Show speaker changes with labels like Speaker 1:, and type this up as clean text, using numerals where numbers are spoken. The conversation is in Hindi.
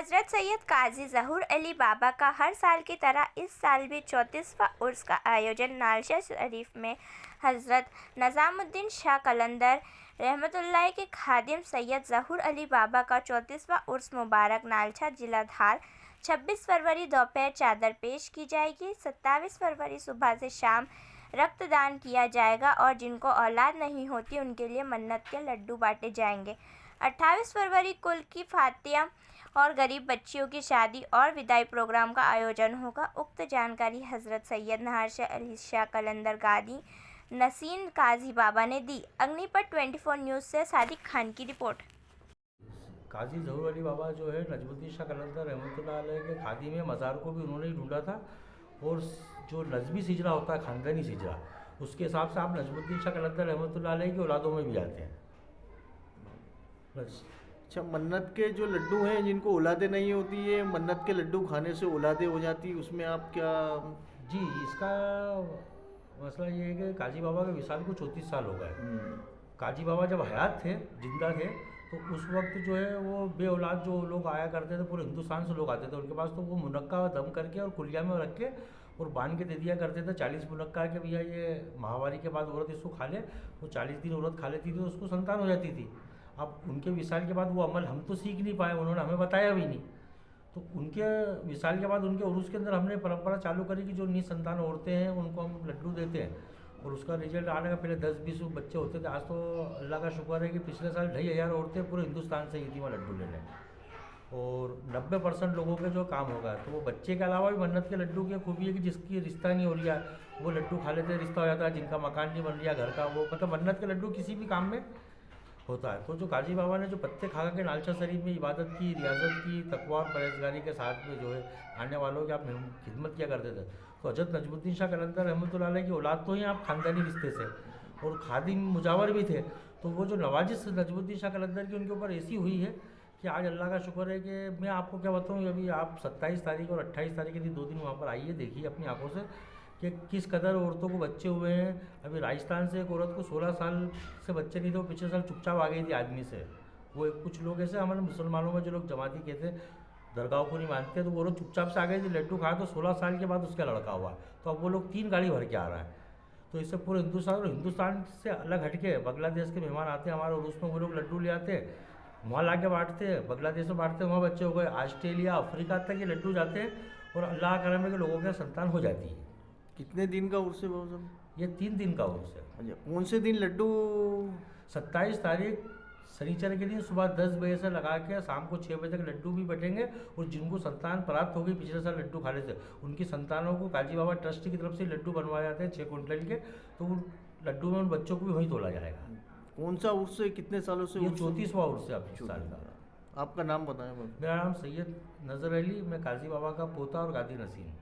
Speaker 1: हज़रत सैयद काजी ज़हूर अली बाबा का हर साल की तरह इस साल भी 34वां उर्स का आयोजन नालचा शरीफ में हज़रत निज़ामुद्दीन शाह कलंदर रहमतुल्लाह के खादिम सैयद ज़हूर अली बाबा का 34वां उर्स मुबारक नालचा जिला धार 26 फरवरी दोपहर चादर पेश की जाएगी। 27 फरवरी सुबह से शाम रक्तदान किया जाएगा और जिनको औलाद नहीं होती उनके लिए मन्नत के लड्डू बांटे जाएंगे। 28 फरवरी कुल की फातिया और गरीब बच्चियों की शादी और विदाई प्रोग्राम का आयोजन होगा। उक्त जानकारी हज़रत सैयद नहार अली शाह कलंदर गादी नसीन काजी बाबा ने दी। अग्निपथ 24 न्यूज़ से सादिक खान की रिपोर्ट।
Speaker 2: काजी ज़हूर अली बाबा जो है नजमुद्दीन शाह कलंदर रहमतुल्लाह अलैह के खादी में मज़ार को भी उन्होंने ही ढूंढा था और जो नज़मी सिजरा होता है ख़ानदानी सिजरा उसके हिसाब से आप नजमुद्दीन शाह कलंदर रहमतुल्लाह अलैह की औलादों में भी आते हैं। बस
Speaker 3: अच्छा, मन्नत के जो लड्डू हैं जिनको औलादे नहीं होती है, मन्नत के लड्डू खाने से औलादे हो जाती, उसमें आप क्या?
Speaker 2: जी, इसका मसला ये है कि काजी बाबा के विसाल को 34 साल हो गए। काजी बाबा जब हयात थे, जिंदा थे, तो उस वक्त जो है वो बे औलाद जो लोग आया करते थे, पूरे हिंदुस्तान से लोग आते थे उनके पास, तो वो मुनक्का दम करके और कुलिया में रख के और बांध के दे दिया करते थे 40 मुनक्का के, भैया ये माहवारी के बाद औरत इसको खा ले। वो 40 दिन औरत खा लेती थी तो उसको संतान हो जाती थी। अब उनके विसाल के बाद वो अमल हम तो सीख नहीं पाए, उन्होंने हमें बताया भी नहीं, तो उनके विसाल के बाद उनके उर्स के अंदर हमने परंपरा चालू करी कि जो निसंतान औरतें हैं उनको हम लड्डू देते हैं और उसका रिजल्ट आने का पहले 10-20 बच्चे होते थे। आज तो अल्लाह का शुक्र है कि पिछले साल 2500 औरतें पूरे हिंदुस्तान से ही थी वहाँ लड्डू लेने और 90% लोगों के जो काम होगा। तो वो बच्चे के अलावा भी मन्नत के लड्डू की खूबी है कि जिसकी रिश्ता नहीं हो रही है वो लड्डू खा लेते, रिश्ता हो जाता है। जिनका मकान नहीं बन रहा घर का, वो मतलब मन्नत के लड्डू किसी भी काम में होता है। तो जो काजी बाबा ने जो पत्ते खा के नालचा शरीफ में इबादत की, रियाजत की, तकवा और परहेजगारी के साथ में जो है आने वालों की आप खिदमत किया करते थे, तो हज़रत नजमुद्दीन शाह कलंदर रहमतुल्लाह अलैह की औलाद तो ही आप ख़ानदानी रिश्ते से और खादिम मुजावर भी थे। तो वो जो नवाजिश नजमुद्दीन शाह कलंदर की उनके ऊपर ऐसी हुई है कि आज अल्लाह का शुक्र है कि मैं आपको क्या बताऊँ, अभी आप 27 तारीख और 28 तारीख के दिन 2 दिन वहाँ पर आइए, देखिए अपनी आंखों से कि किस कदर औरतों को बच्चे हुए हैं। अभी राजस्थान से एक औरत को 16 साल से बच्चे नहीं थे, वो पिछले साल चुपचाप आ गई थी आदमी से। वो कुछ लोग ऐसे हमारे मुसलमानों में जो लोग जमाती कहते हैं, दरगाहों को नहीं मानते, तो वो लोग चुपचाप से आ गई थी, लड्डू खाया तो 16 साल के बाद उसका लड़का हुआ। तो अब वो लोग 3 गाड़ी भर के आ रहा है। तो इससे पूरे हिंदुस्तान और हिंदुस्तान से अलग हटके बांग्लादेश के मेहमान आते हैं हमारे, और उसमें वो लोग लड्डू ले आते हैं, वहाँ ला के बांटते हैं, बांग्लादेश में बांटते हैं, वहाँ बच्चे हो गए। ऑस्ट्रेलिया, अफ्रीका तक ये लड्डू जाते हैं और अल्लाह करम है कि लोगों के संतान हो जाती है।
Speaker 3: कितने दिन का उर्स है बाबू साहब?
Speaker 2: ये 3 दिन का उर्स है।
Speaker 3: अच्छा, कौन से दिन लड्डू?
Speaker 2: 27 तारीख शनिचर के दिन सुबह 10 बजे से लगा के शाम को 6 बजे तक लड्डू भी बटेंगे और जिनको संतान प्राप्त हो गई पिछले साल लड्डू खाने से, उनकी संतानों को काजी बाबा ट्रस्ट की तरफ से लड्डू बनवाए जाते हैं 6 कुंटल के। तो उन लड्डू में उन बच्चों को भी वहीं तोला जाएगा।
Speaker 3: कौन सा उर्स है, कितने सालों से?
Speaker 2: ये 34वां उर्स है अब इस साल का।
Speaker 3: आपका नाम बताएं।
Speaker 2: मेरा नाम सैयद नज़र अली, मैं काजी बाबा का पोता और गादी नसीम।